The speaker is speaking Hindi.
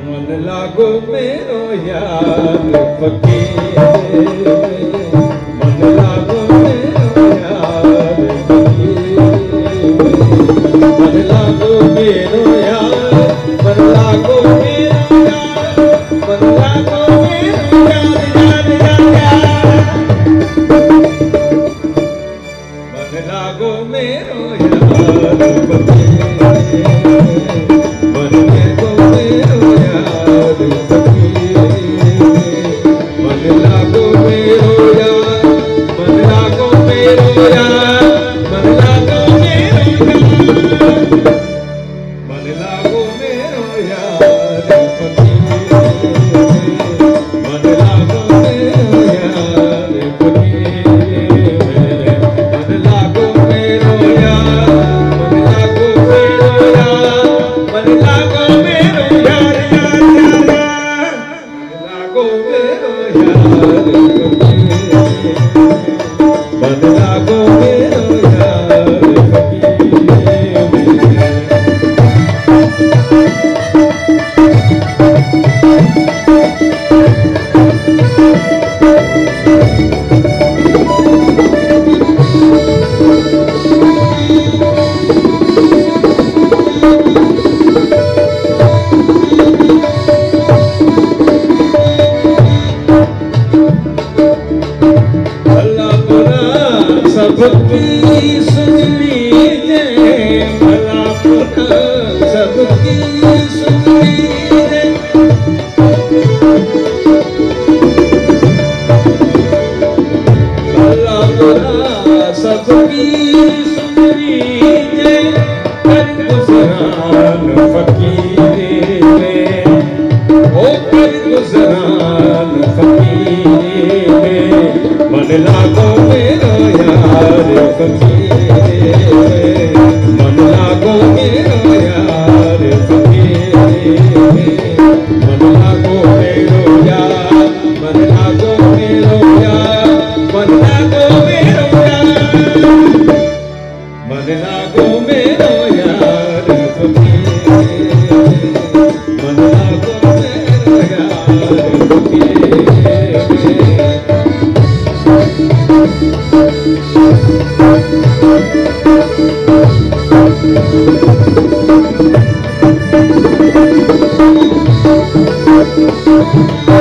मन लागो मेरो यार फकीर, मन लागो मेरो यार फकीर, मन लागो मेरो यार, मन लागो मेरो यार, मन लागो मेरो यार यार यार मन लागो मेरो यार फकीर, मन लागो मेरो यार फकीर, मन लागो मेरो यार, मन लागो मेरो यार, मन लागो मेरो यार, मन लागो मेरो यार फकीर, मन लागो मेरो यार फकीर, मन लागो मेरो यार, मन लागो मेरो यार, मन लागो मेरो यार यार यार, मन लागो मेरो यार फकीर, मन लागो मेरो यार फकीर. सबकी सुन लीजिए, भला बुरा सबकी सुन लीजिए, भला बुरा सबकी सुन लीजिए, कर गुज़रान फकीर में, ओ कर गुज़रान फकीर में, मन लागो मेरो यार फकीर, मन लागो मेरो यार फकीर, मन लागो मेरो यार, मन लागो मेरो यार, मन लागो मेरो यार, मन लागो मेरो यार फकीर, मन लागो मेरो यार फकीर. Thank you.